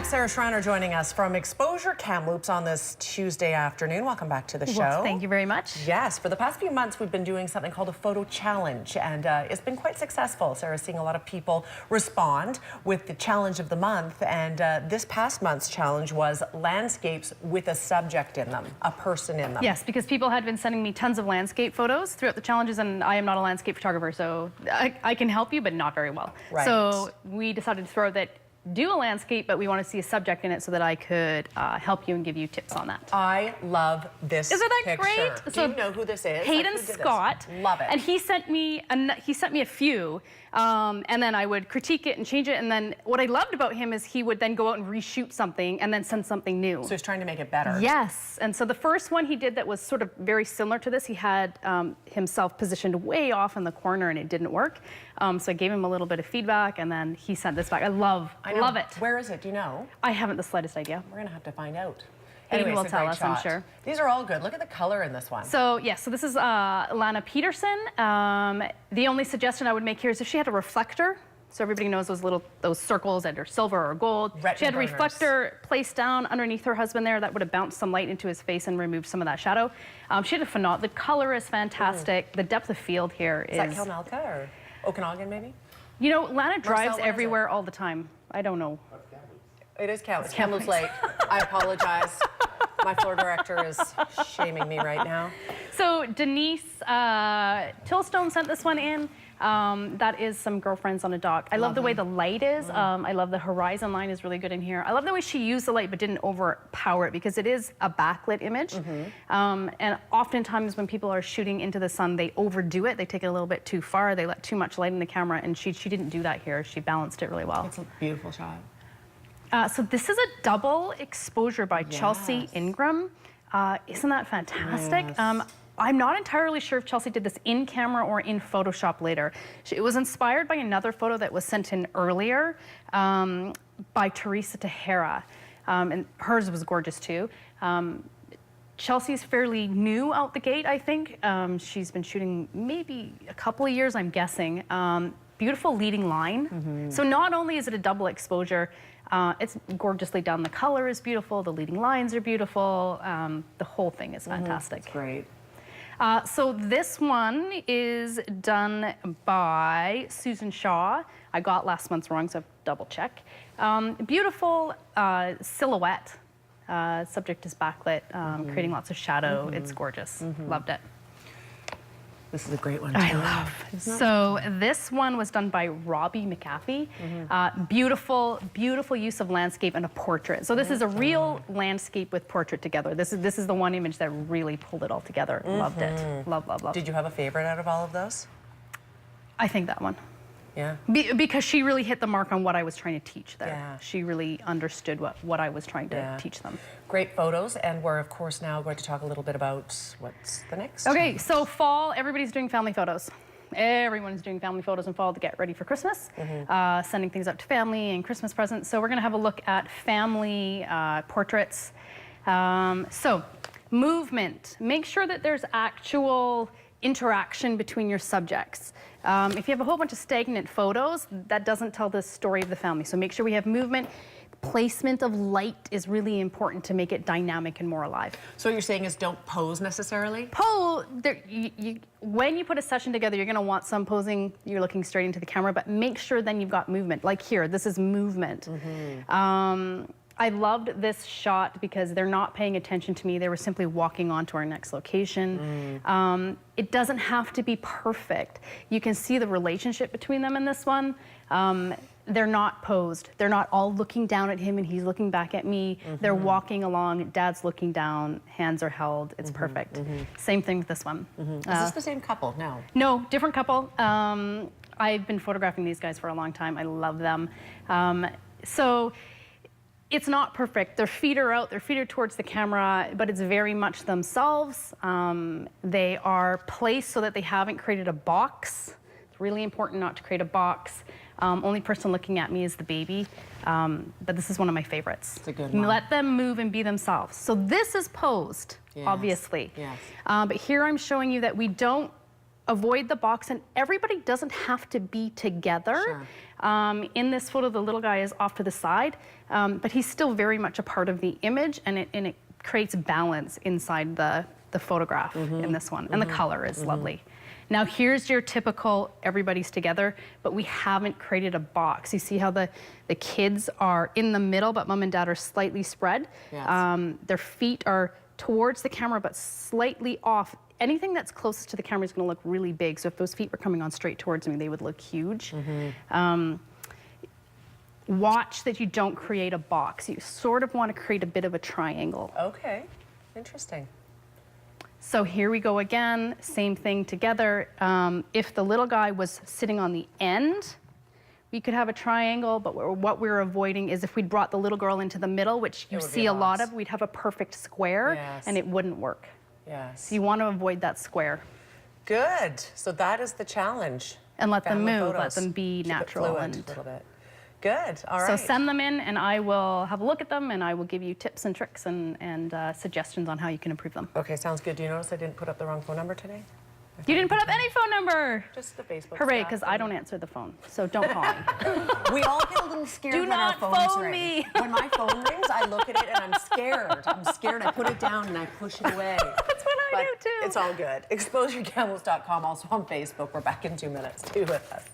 back. Sara Schreiner joining us from Exposure Kamloops on this Tuesday afternoon. Welcome back to the show. Well, thank you very much. Yes, for the past few months we've been doing something called a photo challenge, and it's been quite successful. Sara's seeing a lot of people respond with the challenge of the month, and this past month's challenge was landscapes with a subject in them, a person in them. Yes, because people had been sending me tons of landscape photos throughout the challenges, and I am not a landscape photographer, so I can help you, but not very well. Right. So we decided to throw that. Do a landscape, but we want to see a subject in it so that I could help you and give you tips on that. I love this Isn't that picture. great? Do you know who this is? Hayden Scott. Love it. And he sent me a few, and then I would critique it and change it. And then what I loved about him is he would then go out and reshoot something and then send something new. So he's trying to make it better. Yes. And so the first one he did that was sort of very similar to this, he had himself positioned way off in the corner and it didn't work. So I gave him a little bit of feedback and then he sent this back. I love it. Where is it? Do you know? I haven't the slightest idea. We're going to have to find out. Hayden Anyway, will tell us, I'm sure. These are all good. Look at the color in this one. So, yes, so this is Lana Peterson. The only suggestion I would make here is if she had a reflector, so everybody knows those circles that are silver or gold. Retina she had a burners. reflector placed down underneath her husband there that would have bounced some light into his face and removed some of that shadow. She had a phenomenal, the color is fantastic. The depth of field here is... Is that Kamloops or Okanagan maybe? You know, Lana drives Marcel, everywhere all the time. I don't know. It is Kamloops. Kamloops Lake. I apologize. My floor director is shaming me right now. So Denise Tillstone sent this one in. That is some girlfriends on a dock. I love the way the light is. I love the horizon line is really good in here. I love the way she used the light but didn't overpower it because it is a backlit image. And oftentimes when people are shooting into the sun, they overdo it. They take it a little bit too far. They let too much light in the camera, and she didn't do that here. She balanced it really well. It's a beautiful shot. So this is a double exposure by Chelsea Ingram. Isn't that fantastic? Yes. I'm not entirely sure if Chelsea did this in camera or in Photoshop later. It was inspired by another photo that was sent in earlier by Teresa Tejera, and hers was gorgeous too. Chelsea's fairly new out the gate, I think. She's been shooting maybe a couple of years, I'm guessing. Beautiful leading line. So not only is it a double exposure, it's gorgeously done. The color is beautiful, the leading lines are beautiful, the whole thing is fantastic. That's great. So this one is done by Susan Shaw. I got last month's wrong, so I've double check. Beautiful silhouette. Subject is backlit, creating lots of shadow. It's gorgeous. Loved it. This is a great one too. I love. So this one was done by Robbie McAfee. Beautiful, beautiful use of landscape and a portrait. So this is a real landscape with portrait together. This is the one image that really pulled it all together. Loved it. Love, love, love. Did you have a favorite out of all of those? I think that one. Yeah. Because she really hit the mark on what I was trying to teach there. Yeah. She really understood what I was trying to teach them. Great photos, and we're of course now going to talk a little bit about what's the next. Okay, so fall, everybody's doing family photos. Everyone's doing family photos in fall to get ready for Christmas, sending things out to family and Christmas presents. So we're going to have a look at family portraits. So movement. Make sure that there's actual interaction between your subjects. If you have a whole bunch of stagnant photos, that doesn't tell the story of the family. So make sure we have movement. Placement of light is really important to make it dynamic and more alive. So what you're saying is don't pose necessarily? When you put a session together, you're going to want some posing. You're looking straight into the camera, but make sure then you've got movement. Like here, this is movement. I loved this shot because they're not paying attention to me. They were simply walking on to our next location. It doesn't have to be perfect. You can see the relationship between them in this one. They're not posed. They're not all looking down at him and he's looking back at me. They're walking along, dad's looking down, hands are held. It's perfect. Same thing with this one. Is this the same couple? No. No, different couple. I've been photographing these guys for a long time. I love them. So it's not perfect. Their feet are out, their feet are towards the camera, but it's very much themselves. They are placed so that they haven't created a box. It's really important not to create a box. Only person looking at me is the baby, but this is one of my favorites. It's a good one. Let them move and be themselves. So this is posed, obviously. But here I'm showing you that we don't avoid the box, and everybody doesn't have to be together. Sure. In this photo, the little guy is off to the side, but he's still very much a part of the image, and it creates balance inside the photograph in this one, and the color is lovely. Now here's your typical everybody's together, but we haven't created a box. You see how the kids are in the middle, but mom and dad are slightly spread. Yes. Their feet are towards the camera, but slightly off. Anything that's closest to the camera is gonna look really big. So if those feet were coming on straight towards me, they would look huge. Watch that you don't create a box. You sort of wanna create a bit of a triangle. Okay, interesting. So here we go again, same thing together. If the little guy was sitting on the end, we could have a triangle, but what we're avoiding is if we brought the little girl into the middle, which you see a lot of, we'd have a perfect square, and it wouldn't work. Yes. So you want to avoid that square. Good. So that is the challenge. And let them Family move, photos. let them be Keep it natural. fluid a little bit. Good. All right. So send them in, and I will have a look at them, and I will give you tips and tricks and suggestions on how you can improve them. Okay, sounds good. Do you notice I didn't put up the wrong phone number today? You didn't put up any phone number. Just the Facebook. Hooray, stuff. because I don't answer the phone, so don't call me. We all get a little scared Do when not our phones phone ring. me. When my phone rings, I look at it and I'm scared. I'm scared. I put it down and I push it away. That's what I do too. It's all good. ExposureCamels.com, also on Facebook. We're back in 2 minutes. Be with us.